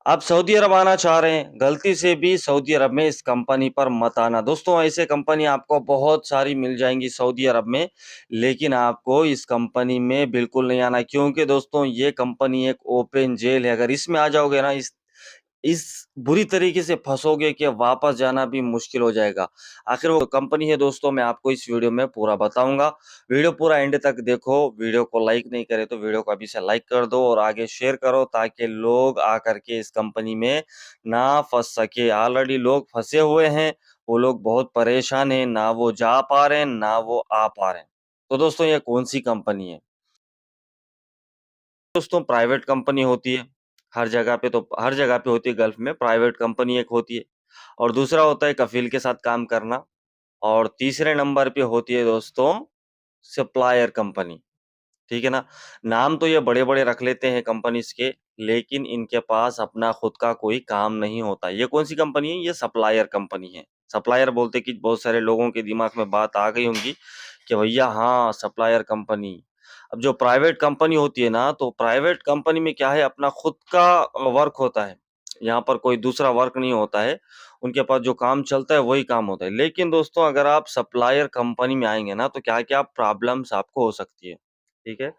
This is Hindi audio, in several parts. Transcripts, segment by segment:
आप सऊदी अरब आना चाह रहे हैं, गलती से भी सऊदी अरब में इस कंपनी पर मत आना। दोस्तों ऐसे कंपनी आपको बहुत सारी मिल जाएँगी सऊदी अरब में, लेकिन आपको इस कंपनी में बिल्कुल नहीं आना क्योंकि दोस्तों ये कंपनी एक ओपन जेल है। अगर इसमें आ जाओगे ना इस बुरी तरीके से फँसोगे कि वापस जाना भी मुश्किल हो जाएगा। आखिर वो कंपनी है दोस्तों मैं आपको इस वीडियो में पूरा बताऊँगा। वीडियो पूरा एंड तक देखो, वीडियो को लाइक नहीं करे तो वीडियो को अभी से लाइक कर दो और आगे शेयर करो ताकि लोग आकर के इस कंपनी में ना फँस सके। ऑलरेडी लोग फँसे हुए हैं, वो लोग बहुत परेशान हैं, ना वो जा पा रहे हैं, ना वो आ पा रहे हैं। तो दोस्तों ये कौन-सी कंपनी है? दोस्तों प्राइवेट कंपनी होती है, हर जगह पे होती है गल्फ़ में प्राइवेट कंपनी एक होती है और दूसरा होता है कफ़ील के साथ काम करना और तीसरे नंबर पे होती है दोस्तों सप्लायर कंपनी। ठीक है ना? नाम तो ये बड़े-बड़े रख लेते हैं कंपनीज़ के, लेकिन इनके पास अपना खुद का कोई काम नहीं होता। ये कौन-सी कंपनी है? ये सप्लायर कंपनी है। सप्लायर बोलते कि बहुत सारे लोगों के दिमाग में बात आ गई होंगी कि भैया हाँ, सप्लायर कंपनी। अब जो प्राइवेट कंपनी होती है ना, तो प्राइवेट कंपनी में क्या है अपना खुद का वर्क होता है। यहाँ पर कोई दूसरा वर्क नहीं होता है। उनके पास जो काम चलता है, वही काम होता है। लेकिन दोस्तों अगर आप सप्लायर कंपनी में आएँगे ना, तो क्या-क्या प्रॉब्लम्स आपको हो सकती है। ठीक है?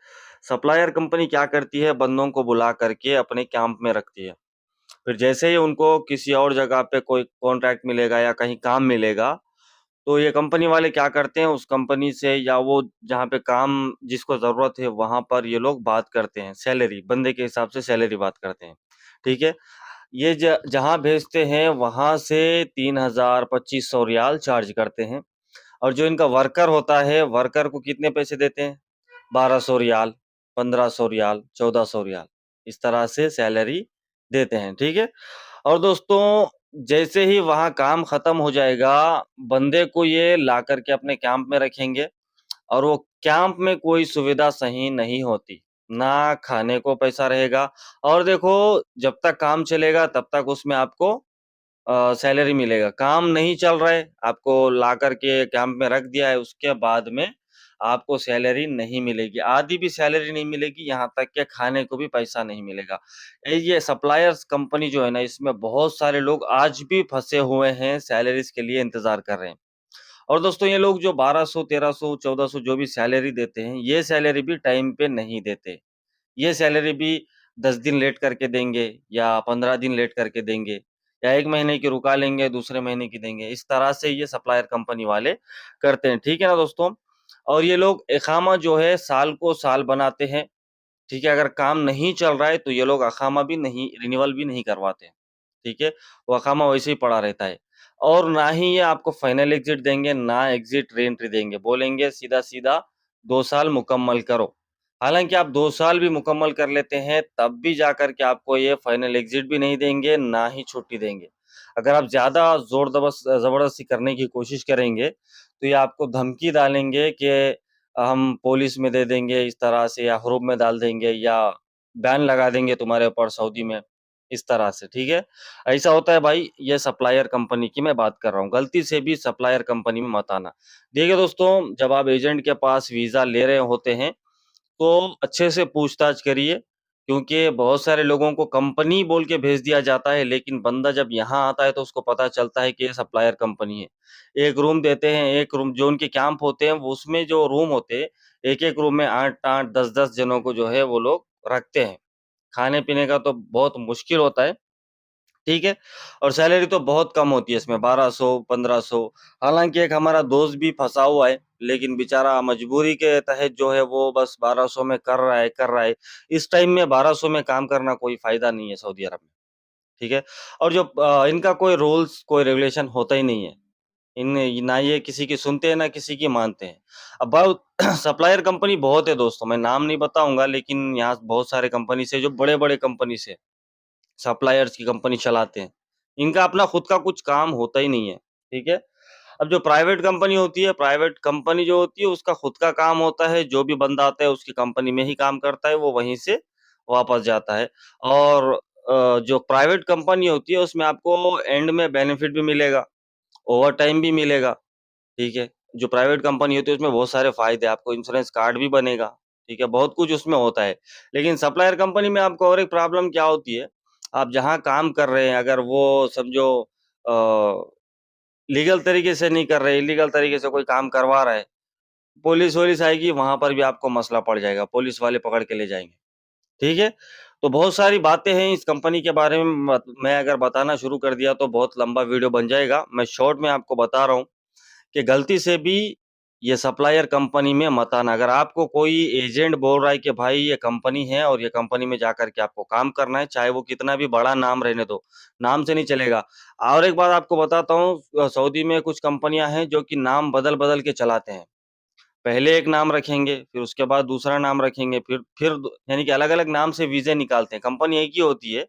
सप्लायर कंपनी क्या करती है, बंदों को बुला करके अपने कैंप में रखती है। फिर जैसे ही उनको किसी और जगह पे कोई कॉन्ट्रैक्ट मिलेगा या कहीं काम मिलेगा, तो ये कंपनी वाले क्या करते हैं, उस कंपनी से या वो जहाँ पे काम जिसको ज़रूरत है, वहाँ पर ये लोग बात करते हैं, सैलरी, बंदे के हिसाब से सैलरी बात करते हैं। ठीक है? ये जहाँ भेजते हैं, वहाँ से 3000 2500 रियाल चार्ज करते हैं और जो इनका वर्कर होता है, वर्कर को कितने पैसे देते हैं? 1200 रियाल, 1500 रियाल, 1400 रियाल, इस तरह से सैलरी देते हैं, ठीक है? और दोस्तों जैसे ही वहाँ काम खत्म हो जाएगा, बंदे को ये लाकर के अपने कैंप में रखेंगे और वो कैंप में कोई सुविधा सही नहीं होती, ना खाने को पैसा रहेगा और देखो जब तक काम चलेगा तब तक उसमें आपको सैलरी मिलेगा। काम नहीं चल रहा है, आपको लाकर के कैंप में रख दिया है, उसके बाद में आपको सैलरी नहीं मिलेगी। आधी भी सैलरी नहीं मिलेगी, यहाँ तक कि खाने को भी पैसा नहीं मिलेगा। ये सप्लायर्स कंपनी जो है ना, इसमें बहुत सारे लोग आज भी फँसे हुए हैं, सैलरीज़ के लिए इंतज़ार कर रहे हैं। और दोस्तों ये लोग जो 1200, 1300, 1400 जो भी सैलरी देते हैं, ये सैलरी भी टाइम पे नहीं देते। ये सैलरी भी 10 दिन लेट करके देंगे या 15 दिन लेट करके देंगे या 1 महीने की रुका लेंगे, दूसरे महीने की देंगे। इस तरह से ये सप्लायर कंपनी वाले करते हैं, ठीक है ना दोस्तों? और ये लोग इक़ामा जो है साल को साल बनाते हैं, ठीक है? अगर काम नहीं चल रहा है तो ये लोग इक़ामा भी नहीं रिन्यूअल भी नहीं करवाते हैं, ठीक है? वो इक़ामा वैसे ही पड़ा रहता है। और ना ही ये आपको फाइनल एग्ज़िट देंगे, ना एग्ज़िट री-एंट्री देंगे। बोलेंगे सीधा-सीधा 2 साल मुकम्मल करो। हालाँकि आप 2 साल भी मुकम्मल कर लेते हैं, तब भी जाकर के आपको ये फाइनल एग्ज़िट भी नहीं देंगे, ना ही छुट्टी देंगे। अगर आप ज़्यादा ज़बरदस्ती करने की कोशिश करेंगे, तो ये आपको धमकी डालेंगे कि हम पुलिस में दे देंगे इस तरह से या हरोब में डाल देंगे या बैन लगा देंगे तुम्हारे ऊपर सऊदी में, इस तरह से, ठीक है? ऐसा होता है भाई, ये सप्लायर कंपनी की मैं बात कर रहा हूँ, गलती से भी सप्लायर कंपनी में मत आना। देखिए दोस्तों, जब आप एजेंट के पास वीज़ा ले रहे होते हैं, तो अच्छे से पूछताछ करिए, क्योंकि बहुत सारे लोगों को कंपनी बोल के भेज दिया जाता है, लेकिन बंदा जब यहाँ आता है तो उसको पता चलता है कि ये सप्लायर कंपनी है। एक रूम देते हैं, एक रूम जो उनके कैंप होते हैं, वो उसमें जो रूम होते हैं, एक-एक रूम में 8-8, 10-10 जनों को जो है वो लोग रखते हैं। खाने-पीने का तो बहुत मुश्किल होता है। ठीक है? और सैलरी तो बहुत कम होती है इसमें 1200, 1500 हालाँकि एक हमारा दोस्त भी फँसा हुआ है, लेकिन बेचारा मजबूरी के तहत जो है वो बस 1200 में कर रहा है। इस टाइम में 1200 में काम करना कोई फ़ायदा नहीं है सऊदी अरब में, ठीक है? और जो इनका कोई रूल्स, कोई रेगुलेशन होता ही नहीं है। इन ना ये किसी की सुनते हैं, ना किसी की मानते हैं। अब बहुत सप्लायर कंपनी बहुत है दोस्तों, मैं नाम नहीं बताऊँगा लेकिन यहाँ बहुत सारे कंपनीज़ है जो बड़े-बड़े कंपनीज़ है। सप्लायर्स की कंपनी चलाते हैं। इनका अपना खुद का कुछ काम होता ही नहीं है, ठीक है? अब जो प्राइवेट कंपनी होती है, प्राइवेट कंपनी जो होती है उसका खुद का काम होता है, जो भी बंदा आता है उसकी कंपनी में ही काम करता है, वो वहीं से वापस जाता है। और जो प्राइवेट कंपनी होती है उसमें आपको एंड में बेनिफिट भी मिलेगा, ओवरटाइम भी मिलेगा, ठीक है? जो प्राइवेट कंपनी होती है उसमें बहुत सारे फ़ायदे, आपको इंश्योरेंस कार्ड भी बनेगा, ठीक है? बहुत कुछ उसमें होता है। लेकिन सप्लायर कंपनी में आपको और एक प्रॉब्लम क्या होती है आप जहाँ काम कर रहे हैं अगर वो समझो लीगल तरीके से नहीं कर रहे, इल्लीगल तरीके से कोई काम करवा रहा है, पुलिस-वुलिस आएगी, वहाँ पर भी आपको मसला पड़ जाएगा, पुलिस वाले पकड़ के ले जाएँगे, ठीक है? तो बहुत सारी बातें हैं इस कंपनी के बारे में मैं अगर बताना शुरू कर दिया तो बहुत लंबा वीडियो बन जाएगा। मैं शॉर्ट में आपको बता रहा हूँ कि गलती से भी ये सप्लायर कंपनी में मत आना। अगर आपको कोई एजेंट बोल रहा है कि भाई ये कंपनी है और ये कंपनी में जाकर के आपको काम करना है, चाहे वो कितना भी बड़ा नाम रहने दो, नाम से नहीं चलेगा। और एक बात आपको बताता हूँ सऊदी में कुछ कंपनियाँ हैं जो कि नाम बदल-बदल के चलाते हैं। पहले एक नाम रखेंगे, फिर उसके बाद दूसरा नाम रखेंगे, फिर द यानी कि अलग-अलग नाम से वीज़े निकालते हैं। कंपनी एक ही होती है,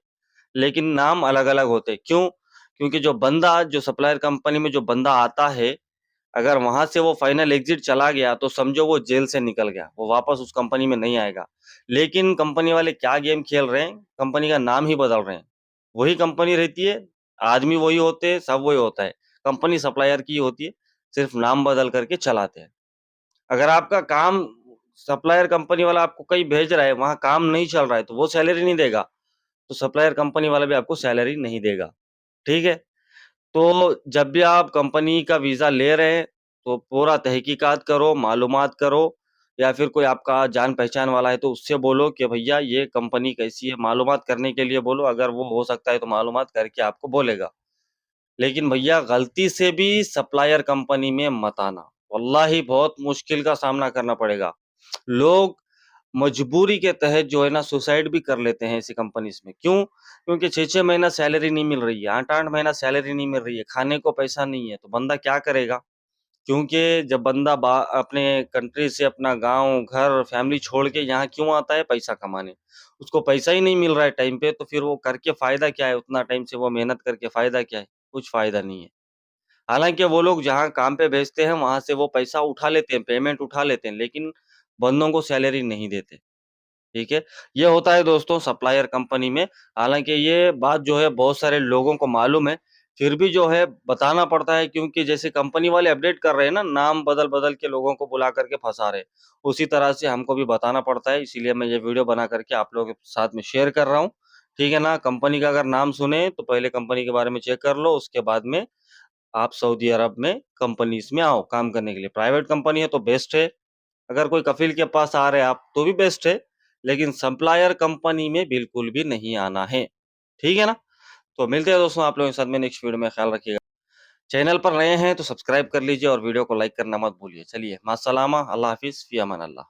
लेकिन नाम अलग-अलग होते हैं। क्यों? क्योंकि जो सप्लायर कंपनी में जो बंदा आता है, अगर वहाँ से वो फाइनल एग्ज़िट चला गया, तो समझो वो जेल से निकल गया, वो वापस उस कंपनी में नहीं आएगा। लेकिन कंपनी वाले क्या गेम खेल रहे हैं, कंपनी का नाम ही बदल रहे हैं। वही कंपनी रहती है, आदमी वही होते हैं, सब वही होता है। कंपनी सप्लायर की होती है, सिर्फ़ नाम बदल कर के चलाते हैं। अगर आपका काम सप्लायर कंपनी वाला आपको कहीं भेज रहा है, वहाँ काम नहीं चल रहा है, तो वो सैलरी नहीं देगा, तो सप्लायर कंपनी वाला भी आपको सैलरी नहीं देगा, ठीक है? तो जब भी आप कंपनी का वीज़ा ले रहे हैं, तो पूरा तहकीकात करो, मालूमात करो या फिर कोई आपका जान-पहचान वाला है, तो उससे बोलो कि भैया ये कंपनी कैसी है, मालूमात करने के लिए बोलो, अगर वो हो सकता है तो मालूमात करके आपको बोलेगा। लेकिन भैया गलती से भी सप्लायर कंपनी में मत आना, वल्लाही बहुत मुश्किल का सामना करना पड़ेगा। लोग मजबूरी के तहत जो है ना सुसाइड भी कर लेते हैं ऐसी कंपनीज़ में। क्यों? क्योंकि 6-6 महीना सैलरी नहीं मिल रही है, 8-8 महीना सैलरी नहीं मिल रही है, खाने को पैसा नहीं है, तो बंदा क्या करेगा? क्योंकि जब बंदा अपने कंट्री से अपना गाँव, घर, फैमिली छोड़ के यहाँ क्यों आता है? पैसा कमाने। उसको पैसा ही नहीं मिल रहा है टाइम पे, तो फिर वो करके फ़ायदा क्या है? उतना टाइम से वो मेहनत करके फ़ायदा क्या है? कुछ फ़ायदा नहीं है। हालाँकि वो लोग जहाँ काम पे भेजते हैं, वहाँ से वो पैसा उठा लेते हैं, पेमेंट उठा लेते हैं, लेकिन बंदों को सैलरी नहीं देते। ठीक है? ये होता है दोस्तों सप्लायर कंपनी में। हालाँकि ये बात जो है बहुत सारे लोगों को मालूम है, फिर भी जो है बताना पड़ता है क्योंकि जैसे कंपनी वाले अपडेट कर रहे हैं ना, नाम बदल-बदल के लोगों को बुला कर के फँसा रहे हैं। उसी तरह से हमको भी बताना पड़ता है, इसीलिए मैं ये वीडियो बना कर के आप लोगों के साथ में शेयर कर रहा हूँ। ठीक है ना? कंपनी का अगर नाम सुने तो पहले कंपनी के बारे में चेक कर लो, उसके बाद में आप सऊदी अरब में कंपनीज़ में आओ काम करने के लिए। प्राइवेट कंपनी है तो बेस्ट है। अगर कोई कफ़ील के पास आ रहे हैं आप, तो भी बेस्ट है, लेकिन सप्लायर कंपनी में बिल्कुल भी नहीं आना है। ठीक है ना? तो मिलते हैं दोस्तों आप लोगों के साथ में नेक्स्ट वीडियो में, ख़्याल रखिएगा। चैनल पर नए हैं तो सब्सक्राइब कर लीजिए और वीडियो को लाइक करना मत भूलिए। चलिए, मास्सलामा, अल्लाह हाफ़िज़, फ़ी अमान अल्लाह।